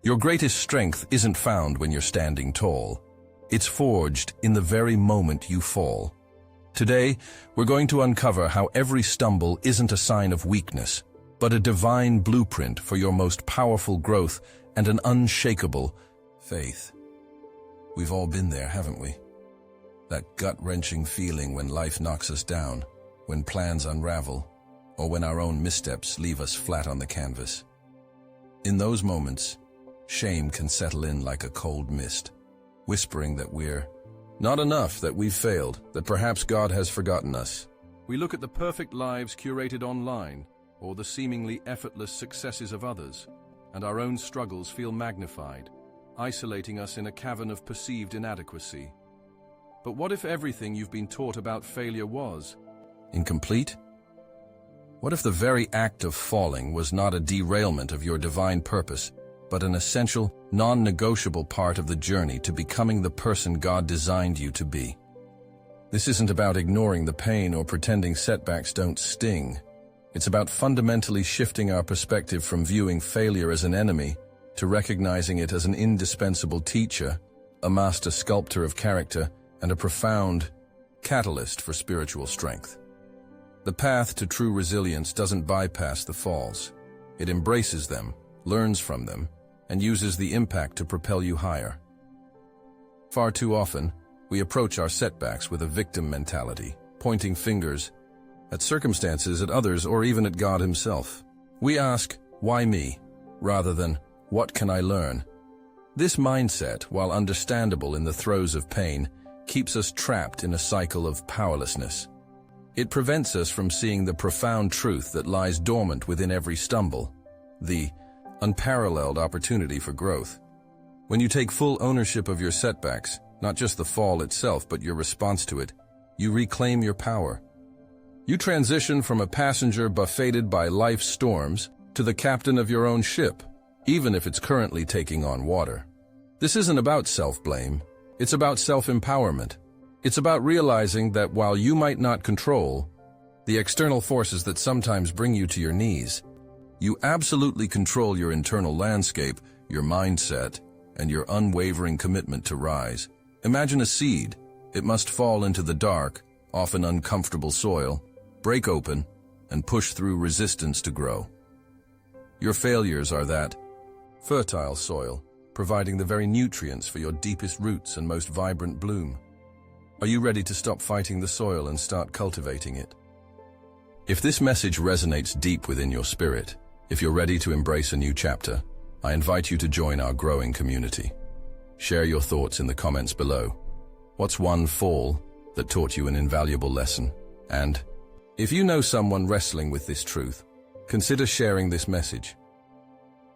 Your greatest strength isn't found when you're standing tall. It's forged in the very moment you fall. Today, we're going to uncover how every stumble isn't a sign of weakness, but a divine blueprint for your most powerful growth and an unshakable faith. We've all been there, haven't we? That gut-wrenching feeling when life knocks us down, when plans unravel, or when our own missteps leave us flat on the canvas. In those moments, shame can settle in like a cold mist, whispering that we're not enough, that we've failed, that perhaps God has forgotten us. We look at the perfect lives curated online, or the seemingly effortless successes of others, and our own struggles feel magnified, isolating us in a cavern of perceived inadequacy. But what if everything you've been taught about failure was incomplete? What if the very act of falling was not a derailment of your divine purpose, but an essential, non-negotiable part of the journey to becoming the person God designed you to be? This isn't about ignoring the pain or pretending setbacks don't sting. It's about fundamentally shifting our perspective from viewing failure as an enemy to recognizing it as an indispensable teacher, a master sculptor of character, and a profound catalyst for spiritual strength. The path to true resilience doesn't bypass the falls. It embraces them, learns from them, and uses the impact to propel you higher. Far too often, we approach our setbacks with a victim mentality, pointing fingers at circumstances, at others, or even at God himself. We ask, why me, rather than, what can I learn? This mindset, while understandable in the throes of pain, keeps us trapped in a cycle of powerlessness. It prevents us from seeing the profound truth that lies dormant within every stumble, the unparalleled opportunity for growth. When you take full ownership of your setbacks, not just the fall itself, but your response to it, you reclaim your power. You transition from a passenger buffeted by life's storms to the captain of your own ship, even if it's currently taking on water. This isn't about self-blame. It's about self-empowerment. It's about realizing that while you might not control the external forces that sometimes bring you to your knees, you absolutely control your internal landscape, your mindset, and your unwavering commitment to rise. Imagine a seed. It must fall into the dark, often uncomfortable soil, break open, and push through resistance to grow. Your failures are that fertile soil, providing the very nutrients for your deepest roots and most vibrant bloom. Are you ready to stop fighting the soil and start cultivating it? If this message resonates deep within your spirit, if you're ready to embrace a new chapter, I invite you to join our growing community. Share your thoughts in the comments below. What's one fall that taught you an invaluable lesson? And if you know someone wrestling with this truth, consider sharing this message.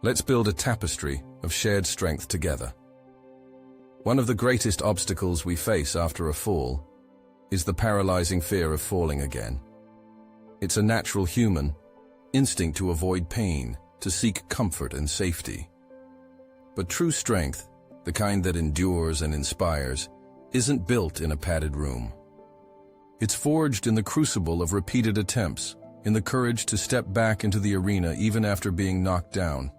Let's build a tapestry of shared strength together. One of the greatest obstacles we face after a fall is the paralyzing fear of falling again. It's a natural human instinct to avoid pain, to seek comfort and safety. But true strength, the kind that endures and inspires, isn't built in a padded room. It's forged in the crucible of repeated attempts, in the courage to step back into the arena even after being knocked down.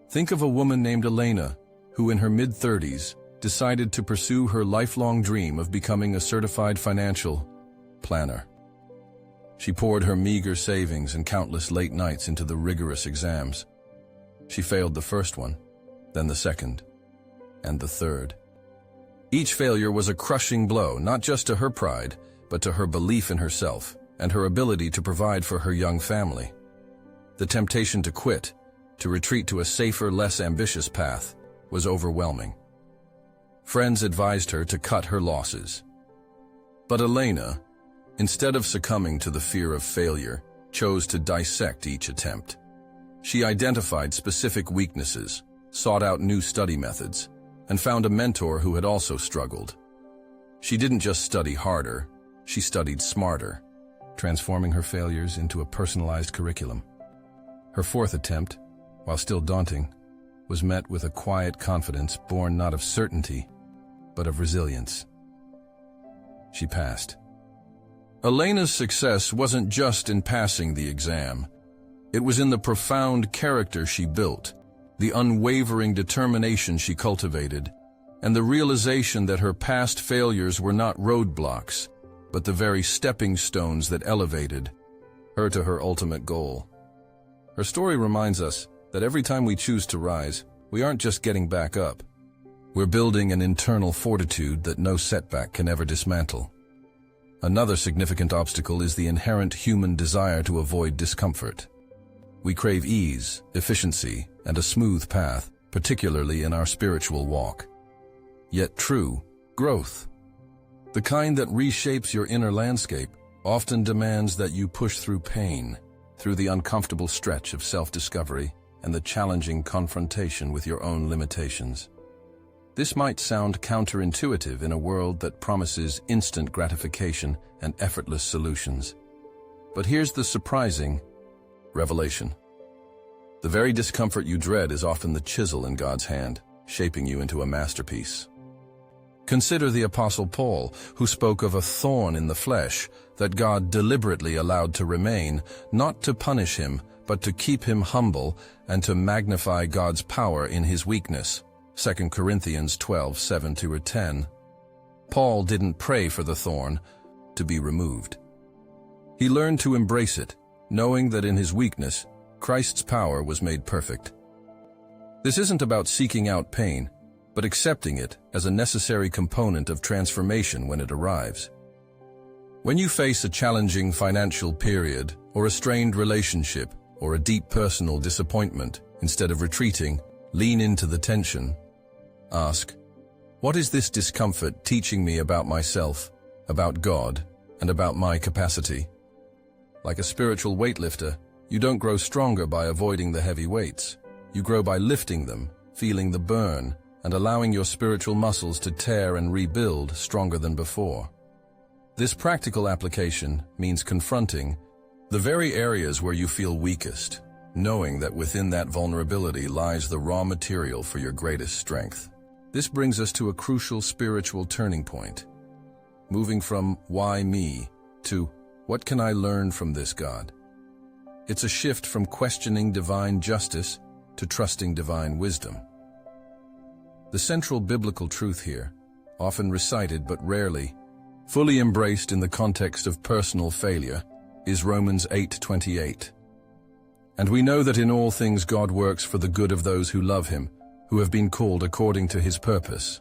Think of a woman named Elena, who in her mid-30s decided to pursue her lifelong dream of becoming a certified financial planner. She poured her meager savings and countless late nights into the rigorous exams. She failed the first one, then the second, and the third. Each failure was a crushing blow, not just to her pride, but to her belief in herself and her ability to provide for her young family. The temptation to quit, to retreat to a safer, less ambitious path, was overwhelming. Friends advised her to cut her losses. But Elena, instead of succumbing to the fear of failure, chose to dissect each attempt. She identified specific weaknesses, sought out new study methods, and found a mentor who had also struggled. She didn't just study harder, she studied smarter, transforming her failures into a personalized curriculum. Her fourth attempt, while still daunting, was met with a quiet confidence born not of certainty, but of resilience. She passed. Elena's success wasn't just in passing the exam. It was in the profound character she built, the unwavering determination she cultivated, and the realization that her past failures were not roadblocks, but the very stepping stones that elevated her to her ultimate goal. Her story reminds us that every time we choose to rise, we aren't just getting back up. We're building an internal fortitude that no setback can ever dismantle. Another significant obstacle is the inherent human desire to avoid discomfort. We crave ease, efficiency, and a smooth path, particularly in our spiritual walk. Yet true growth, the kind that reshapes your inner landscape, often demands that you push through pain, through the uncomfortable stretch of self-discovery and the challenging confrontation with your own limitations. This might sound counterintuitive in a world that promises instant gratification and effortless solutions. But here's the surprising revelation. The very discomfort you dread is often the chisel in God's hand, shaping you into a masterpiece. Consider the Apostle Paul, who spoke of a thorn in the flesh that God deliberately allowed to remain, not to punish him, but to keep him humble and to magnify God's power in his weakness. 2 Corinthians 12:7-10. Paul didn't pray for the thorn to be removed. He learned to embrace it, knowing that in his weakness, Christ's power was made perfect. This isn't about seeking out pain, but accepting it as a necessary component of transformation when it arrives. When you face a challenging financial period, or a strained relationship, or a deep personal disappointment, instead of retreating, lean into the tension. Ask, what is this discomfort teaching me about myself, about God, and about my capacity? Like a spiritual weightlifter, you don't grow stronger by avoiding the heavy weights. You grow by lifting them, feeling the burn, and allowing your spiritual muscles to tear and rebuild stronger than before. This practical application means confronting the very areas where you feel weakest, knowing that within that vulnerability lies the raw material for your greatest strength. This brings us to a crucial spiritual turning point, moving from why me to what can I learn from this God? It's a shift from questioning divine justice to trusting divine wisdom. The central biblical truth here, often recited but rarely fully embraced in the context of personal failure, is Romans 8:28. And we know that in all things God works for the good of those who love him, who have been called according to his purpose.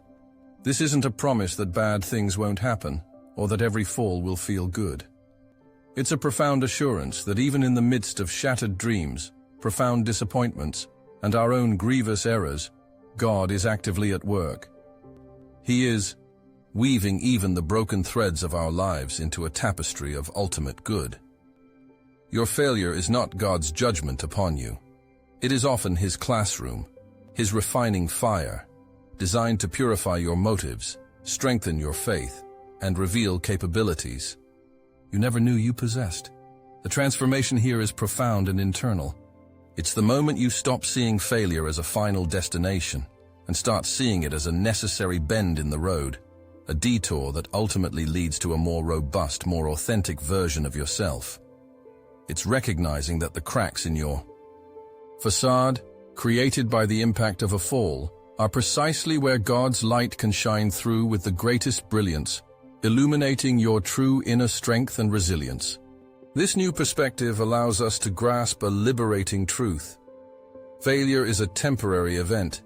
This isn't a promise that bad things won't happen, or that every fall will feel good. It's a profound assurance that even in the midst of shattered dreams, profound disappointments, and our own grievous errors, God is actively at work. He is weaving even the broken threads of our lives into a tapestry of ultimate good. Your failure is not God's judgment upon you. It is often his classroom, his refining fire, designed to purify your motives, strengthen your faith, and reveal capabilities you never knew you possessed. The transformation here is profound and internal. It's the moment you stop seeing failure as a final destination and start seeing it as a necessary bend in the road, a detour that ultimately leads to a more robust, more authentic version of yourself. It's recognizing that the cracks in your facade, created by the impact of a fall, are precisely where God's light can shine through with the greatest brilliance, illuminating your true inner strength and resilience. This new perspective allows us to grasp a liberating truth. Failure is a temporary event.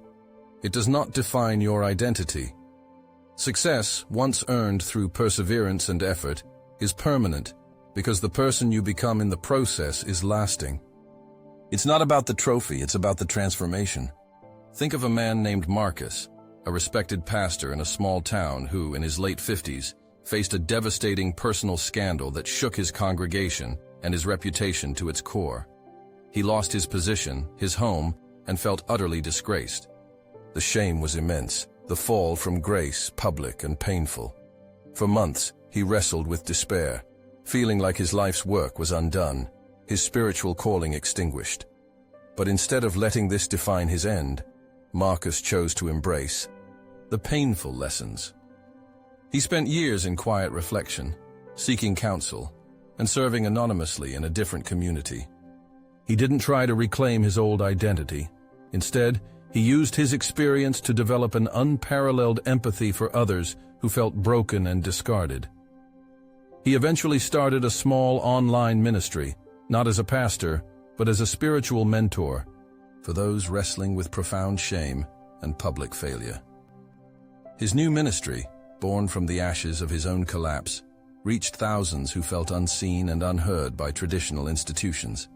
It does not define your identity. Success, once earned through perseverance and effort, is permanent because the person you become in the process is lasting. It's not about the trophy, it's about the transformation. Think of a man named Marcus, a respected pastor in a small town who, in his late 50s, faced a devastating personal scandal that shook his congregation and his reputation to its core. He lost his position, his home, and felt utterly disgraced. The shame was immense, the fall from grace public and painful. For months, he wrestled with despair, feeling like his life's work was undone, his spiritual calling extinguished. But instead of letting this define his end, Marcus chose to embrace the painful lessons. He spent years in quiet reflection, seeking counsel, and serving anonymously in a different community. He didn't try to reclaim his old identity. Instead, he used his experience to develop an unparalleled empathy for others who felt broken and discarded. He eventually started a small online ministry, not as a pastor, but as a spiritual mentor for those wrestling with profound shame and public failure. His new ministry, born from the ashes of his own collapse, reached thousands who felt unseen and unheard by traditional institutions.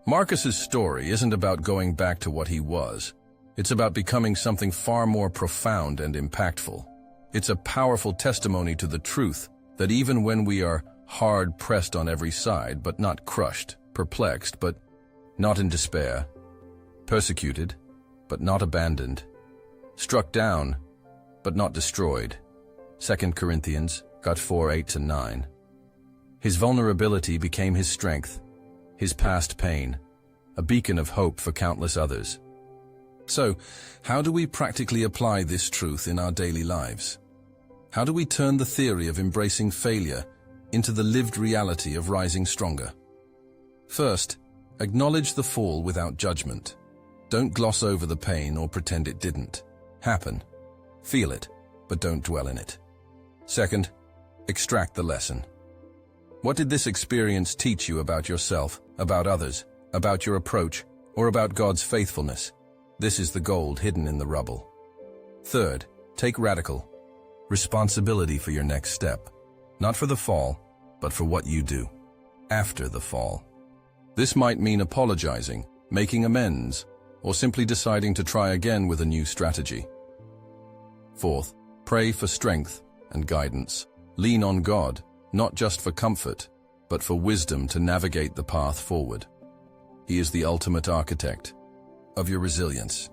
Marcus's story isn't about going back to what he was. It's about becoming something far more profound and impactful. It's a powerful testimony to the truth that even when we are hard-pressed on every side, but not crushed, perplexed, but not in despair, persecuted, but not abandoned, struck down, but not destroyed. 2 Corinthians 4:8-9. His vulnerability became his strength, his past pain, a beacon of hope for countless others. So, how do we practically apply this truth in our daily lives? How do we turn the theory of embracing failure into the lived reality of rising stronger? First, acknowledge the fall without judgment. Don't gloss over the pain or pretend it didn't happen. Feel it, but don't dwell in it. Second, extract the lesson. What did this experience teach you about yourself, about others, about your approach, or about God's faithfulness? This is the gold hidden in the rubble. Third, take radical responsibility for your next step, not for the fall, but for what you do after the fall. This might mean apologizing, making amends, or simply deciding to try again with a new strategy. Fourth, pray for strength and guidance. Lean on God, not just for comfort, but for wisdom to navigate the path forward. He is the ultimate architect of your resilience.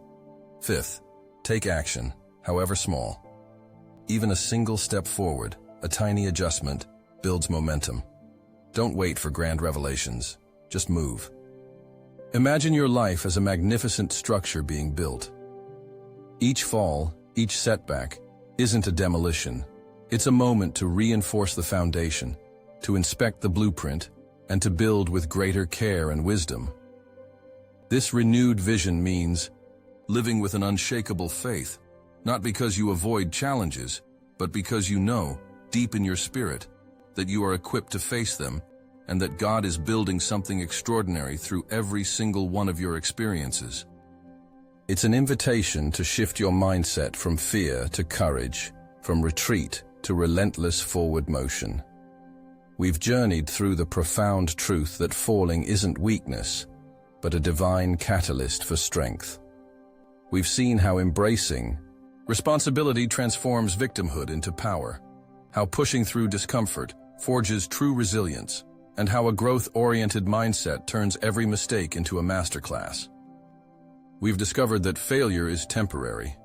Fifth, take action, however small. Even a single step forward, a tiny adjustment, builds momentum. Don't wait for grand revelations, just move. Imagine your life as a magnificent structure being built. Each fall, each setback, isn't a demolition. It's a moment to reinforce the foundation, to inspect the blueprint, and to build with greater care and wisdom. This renewed vision means living with an unshakable faith, not because you avoid challenges, but because you know, deep in your spirit, that you are equipped to face them, and that God is building something extraordinary through every single one of your experiences. It's an invitation to shift your mindset from fear to courage, from retreat to relentless forward motion. We've journeyed through the profound truth that falling isn't weakness, but a divine catalyst for strength. We've seen how embracing responsibility transforms victimhood into power, how pushing through discomfort forges true resilience, and how a growth-oriented mindset turns every mistake into a masterclass. We've discovered that failure is temporary,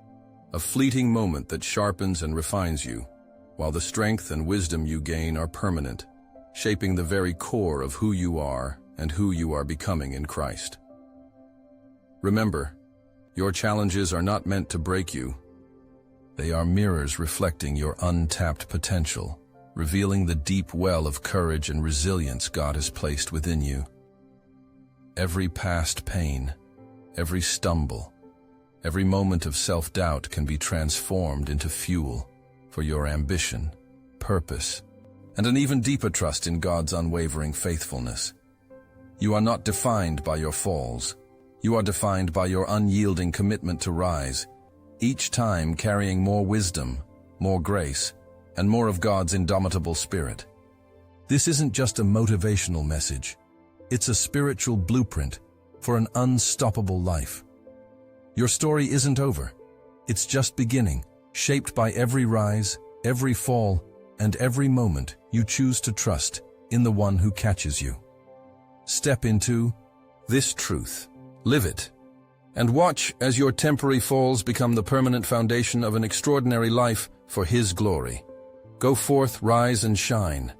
a fleeting moment that sharpens and refines you, while the strength and wisdom you gain are permanent, shaping the very core of who you are and who you are becoming in Christ. Remember, your challenges are not meant to break you. They are mirrors reflecting your untapped potential, revealing the deep well of courage and resilience God has placed within you. Every past pain, every stumble, every moment of self-doubt can be transformed into fuel for your ambition, purpose, and an even deeper trust in God's unwavering faithfulness. You are not defined by your falls. You are defined by your unyielding commitment to rise, each time carrying more wisdom, more grace, and more of God's indomitable spirit. This isn't just a motivational message. It's a spiritual blueprint for an unstoppable life. Your story isn't over. It's just beginning, shaped by every rise, every fall, and every moment you choose to trust in the one who catches you. Step into this truth, live it, and watch as your temporary falls become the permanent foundation of an extraordinary life for His glory. Go forth, rise, and shine,